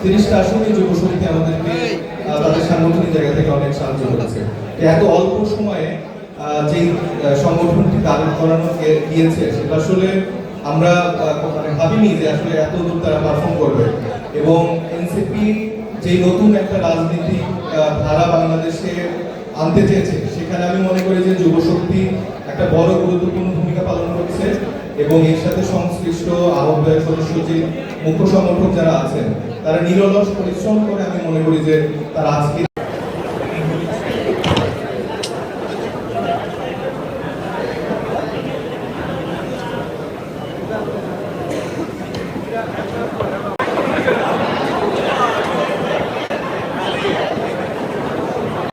জিনিসটা আসলে যুব শক্তি আমাদেরকে তাদের সাংগঠনিক জায়গা থেকে অনেক সাহায্য করেছে। এত অল্প সময়ে যে সংগঠনটি দাঁড় করানো গিয়েছে সেটা আসলে আমরা মানে ভাবিনি যে আসলে এত দূর তারা পারফর্ম করবে। এবং এনসিপি যে নতুন একটা রাজনীতি ধারা বাংলাদেশে আনতে চেয়েছে, সেখানে আমি মনে করি যে যুব শক্তি একটা বড় গুরুত্বপূর্ণ ভূমিকা পালন করছে। এবং এর সাথে সংশ্লিষ্ট আহ্বায়ক সদস্য যে মুখ্য সংগঠক যারা আছেন, তারা নিরলস পরিশ্রম করে আমি মনে করি যে তারা আজকে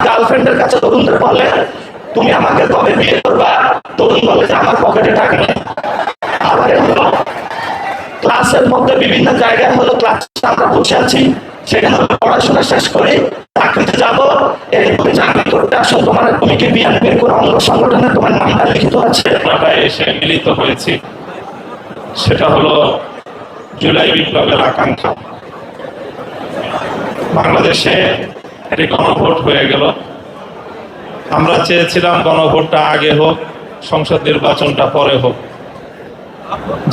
গার্লফ্রেন্ডের কাছে তরুণদের বলে তুমি আমাকে কবে বিয়ে করবা, তরুণ বলে যে আমার পকেটে টাকা নেই। আবার ক্লাসের মধ্যে বিভিন্ন জায়গায় হলো ক্লাস আমরা বসে আছি, সেখানে পড়াশোনা শেষ করে চাকরিতে যাবো, এরপরে চাকরি করতে আসো, তোমার তুমি কি বিএনপির কোন অঙ্গ সংগঠনে তোমার নামটা লিখিত আছে? আমরা এসে মিলিত হয়েছি, সেটা হলো জুলাই বিপ্লবের আকাঙ্ক্ষা। বাংলাদেশে একটি গণভোট হয়ে গেল। আমরা চেয়েছিলাম গণভোটটা আগে হোক, সংসদ নির্বাচনটা পরে হোক।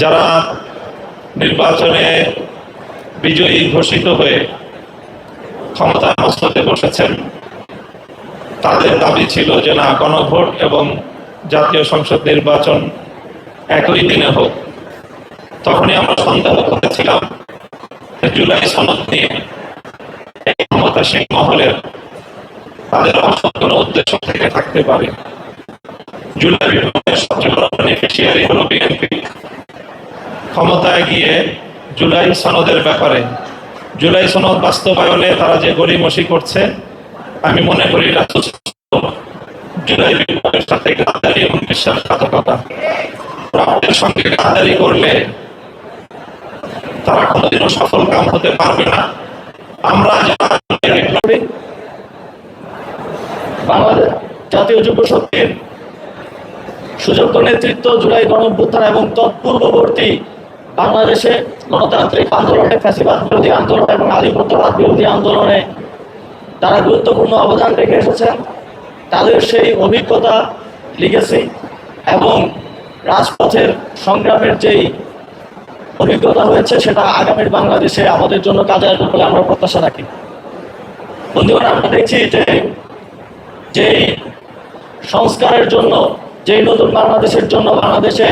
যারা নির্বাচনে বিজয়ী ঘোষিত হয়ে ক্ষমতার মস্তকে বসেছেন, তাদের দাবি ছিল যে না, গণভোট এবং জাতীয় সংসদ নির্বাচন একই দিনে হোক। তখনই আমরা সন্দেহ করেছিলাম জুলাই সনদ নিয়ে এই ক্ষমতাসীন মহলের তাদের অসৎ কোনো উদ্দেশ্য থেকে থাকতে পারে। জুলাই বিপ্লবের সবচেয়ে বড় বেনিফিশিয়ারি হলো বিএনপি। ক্ষমতায় গিয়ে জুলাই সনদের ব্যাপারে, জুলাই সনদ বাস্তবায়নে তারা যে গড়িমসি করছে, আমি মনে করি জুলাই বিপ্লবের সাথে গাদ্দারি এবং বিশ্বাসঘাতকতা। আমাদের সঙ্গে গাদ্দারি করলে তারা কোনোদিনও সফল কাম হতে পারবে না। আমরা বাংলাদেশ জাতীয় যুব শক্তির সুযোগ্য নেতৃত্ব জুলাই গণঅভ্যুত্থান এবং তৎপূর্ববর্তী বাংলাদেশে গণতান্ত্রিক আন্দোলনে, ফ্যাসিবাদ বিরোধী আন্দোলন এবং আধিপত্যবাদ বিরোধী আন্দোলনে তারা গুরুত্বপূর্ণ অবদান রেখে এসেছেন। তাদের সেই অভিজ্ঞতা, লিগেসি এবং রাজপথের সংগ্রামের যেই অভিজ্ঞতা হয়েছে, সেটা আগামীর বাংলাদেশে আমাদের জন্য কাজে আসবে বলে আমরা প্রত্যাশা রাখি। বন্ধুগণ, আমরা দেখছি যে সংস্কারের জন্য, যেই নতুন বাংলাদেশের জন্য বাংলাদেশে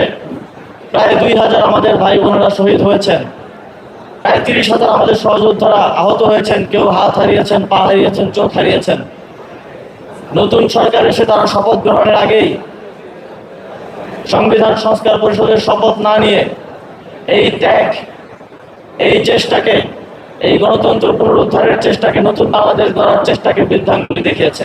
প্রায় 2000 আমাদের ভাই বোনেরা শহীদ হয়েছেন, প্রায় 30,000 আমাদের সহযোদ্ধারা আহত হয়েছেন, কেউ হাত হারিয়েছেন, পা হারিয়েছেন, চোখ হারিয়েছেন। নতুন সরকার এসে তারা শপথ গ্রহণের আগেই সংবিধান সংস্কার পরিষদের শপথ না নিয়ে এই ত্যাগ, এই চেষ্টাকে, এই গণতন্ত্র পুনরুদ্ধারের চেষ্টাকে, নতুন বাংলাদেশ গড়ার চেষ্টাকে বৃদ্ধাঙ্গুলি দেখিয়েছে।